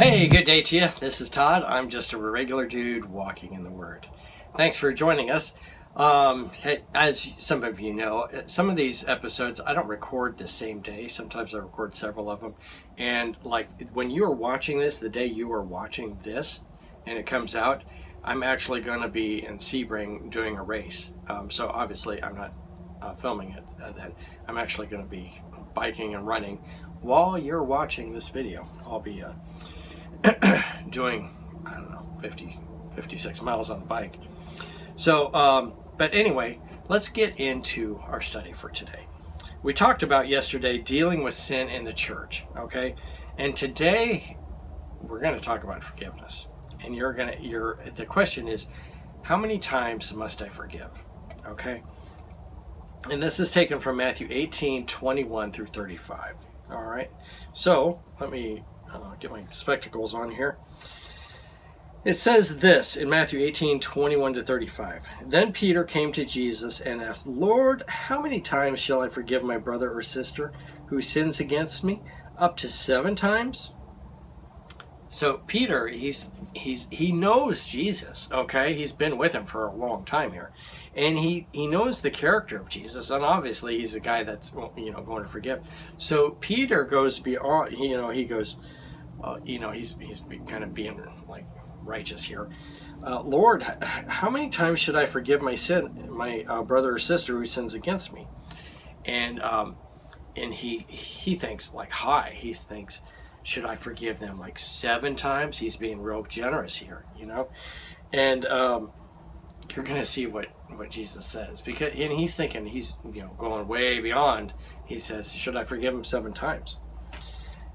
Hey, good day to you. This is Todd. I'm just a regular dude walking in the Word. Thanks for joining us. As some of you know, some of these episodes I don't record the same day. Sometimes I record several of them. And like when you are watching this, the day you are watching this and it comes out, I'm actually going to be in Sebring doing a race. So obviously I'm not filming it then. I'm actually going to be biking and running while you're watching this video. I'll be doing, I don't know, 56 miles on the bike. So, but anyway, let's get into our study for today. We talked about yesterday dealing with sin in the church, okay? And today we're going to talk about forgiveness. And the question is, how many times must I forgive? Okay? And this is taken from Matthew 18:21 through 35. All right? So, let me get my spectacles on here. It says this in Matthew 18:21 to 35. Then Peter came to Jesus and asked, "Lord, how many times shall I forgive my brother or sister who sins against me? Up to 7 times?" So Peter, he knows Jesus, okay? He's been with him for a long time here. And he knows the character of Jesus, and obviously he's a guy that's going to forgive. So Peter goes beyond, he goes, he's kind of being like righteous here. Lord, how many times should I forgive my brother or sister who sins against me? And he thinks like high. He thinks, should I forgive them like 7 times? He's being real generous here, And you're going to see what Jesus says, and he's thinking, he's going way beyond. He says, should I forgive him 7 times?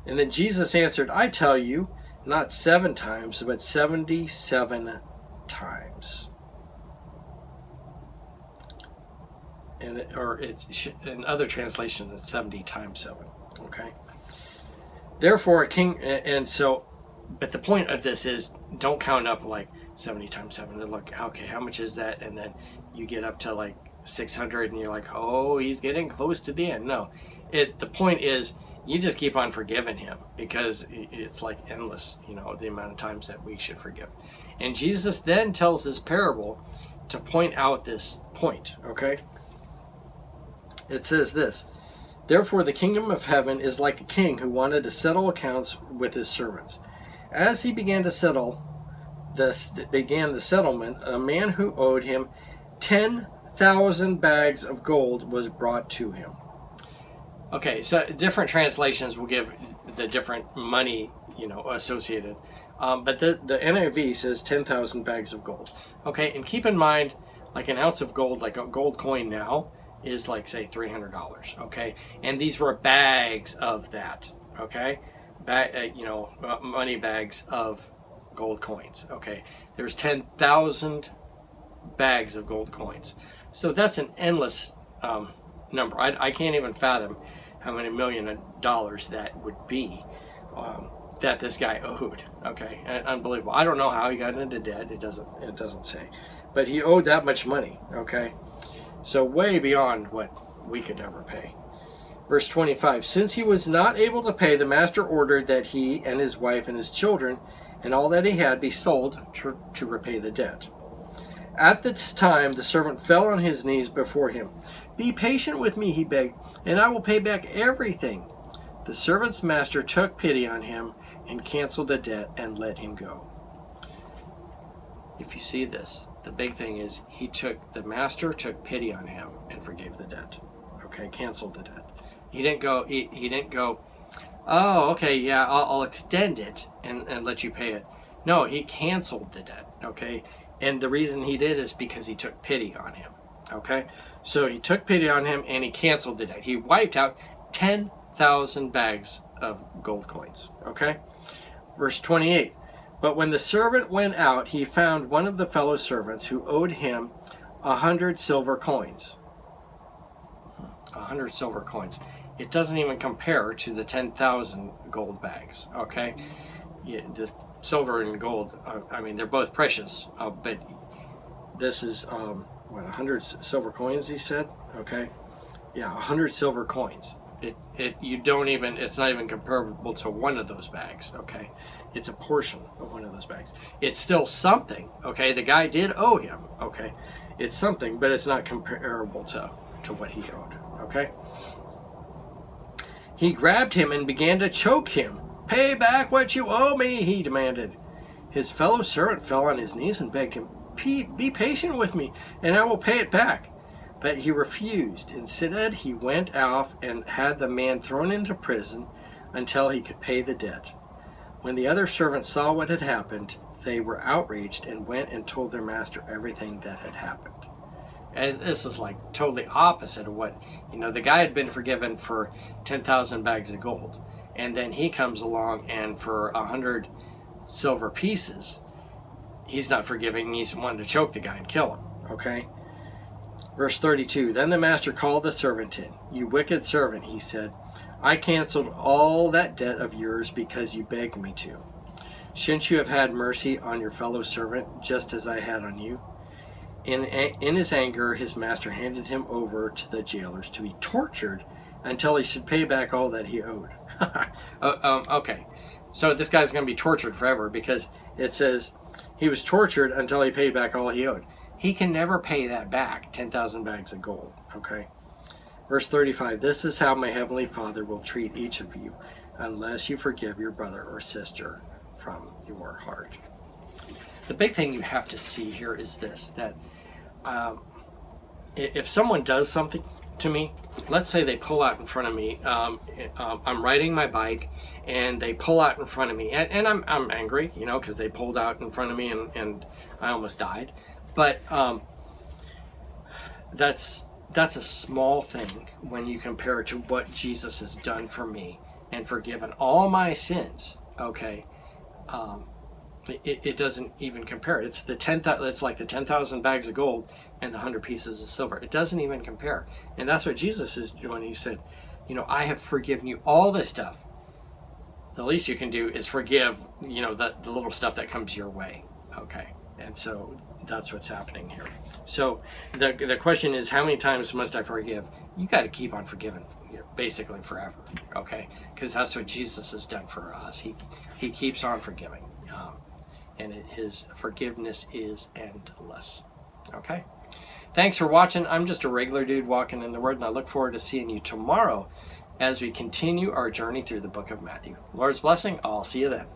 And then Jesus answered, I tell you, not 7 times, but 77 times. And in other translations, it's 70 times 7. Okay. Therefore, a king, but the point of this is, don't count up like 70 times 7 and look, okay, how much is that? And then you get up to like 600 and you're like, oh, he's getting close to the end. No, the point is, you just keep on forgiving him because it's like endless, the amount of times that we should forgive. And Jesus then tells this parable to point out this point, okay? It says this, therefore the kingdom of heaven is like a king who wanted to settle accounts with his servants. As he began the settlement, a man who owed him 10,000 bags of gold was brought to him. Okay, so different translations will give the different money, associated. But the NIV says 10,000 bags of gold. Okay, and keep in mind, like an ounce of gold, like a gold coin now, is like, say, $300. Okay, and these were bags of that. Okay, money bags of gold coins. Okay, there's 10,000 bags of gold coins. So that's an endless number. I can't even fathom how many $1 million that would be that this guy owed. Okay, unbelievable. I don't know how he got into debt. It doesn't say, but he owed that much money. Okay, so way beyond what we could ever pay. Verse 25. Since he was not able to pay, the master ordered that he and his wife and his children and all that he had be sold to repay the debt. At this time, the servant fell on his knees before him. Be patient with me, he begged, and I will pay back everything. The servant's master took pity on him and canceled the debt and let him go. If you see this, the big thing is the master took pity on him and forgave the debt. Okay, canceled the debt. He didn't go, oh, okay, yeah, I'll extend it and let you pay it. No, he canceled the debt, okay? And the reason he did is because he took pity on him, okay? So he took pity on him and he canceled the debt. He wiped out 10,000 bags of gold coins, okay? Verse 28, but when the servant went out, he found one of the fellow servants who owed him 100 silver coins. 100 silver coins. It doesn't even compare to the 10,000 gold bags, okay? The silver and gold, they're both precious, but this is, 100 silver coins, he said? Okay. Yeah, 100 silver coins. you don't even, it's not even comparable to one of those bags, okay? It's a portion of one of those bags. It's still something, okay? The guy did owe him, okay? It's something, but it's not comparable to what he owed, okay? He grabbed him and began to choke him. "Pay back what you owe me," he demanded. His fellow servant fell on his knees and begged him, "Be patient with me, and I will pay it back." But he refused. Instead, he went off and had the man thrown into prison until he could pay the debt. When the other servants saw what had happened, they were outraged and went and told their master everything that had happened. And this is like totally opposite of what, the guy had been forgiven for 10,000 bags of gold. And then he comes along and for 100 silver pieces, he's not forgiving. He's wanting to choke the guy and kill him. Okay? Verse 32, then the master called the servant in. "You wicked servant," he said, "I canceled all that debt of yours because you begged me to. Shouldn't you have had mercy on your fellow servant just as I had on you?" In his anger, his master handed him over to the jailers to be tortured until he should pay back all that he owed. Okay, so this guy's going to be tortured forever because it says he was tortured until he paid back all he owed. He can never pay that back, 10,000 bags of gold, okay? Verse 35, "This is how my heavenly Father will treat each of you unless you forgive your brother or sister from your heart." The big thing you have to see here is this, that if someone does something to me, let's say they pull out in front of me, I'm riding my bike and they pull out in front of me, and I'm angry, because they pulled out in front of me and I almost died. But that's a small thing when you compare it to what Jesus has done for me and forgiven all my sins, okay? It doesn't even compare. It's like the 10,000 bags of gold and the 100 pieces of silver. It doesn't even compare. And that's what Jesus is doing. He said, "I have forgiven you all this stuff. The least you can do is forgive, the little stuff that comes your way." Okay. And so that's what's happening here. So the question is, how many times must I forgive? You got to keep on forgiving, basically forever. Okay. Because that's what Jesus has done for us. He keeps on forgiving. And his forgiveness is endless. Okay? Thanks for watching. I'm just a regular dude walking in the Word, and I look forward to seeing you tomorrow as we continue our journey through the book of Matthew. Lord's blessing. I'll see you then.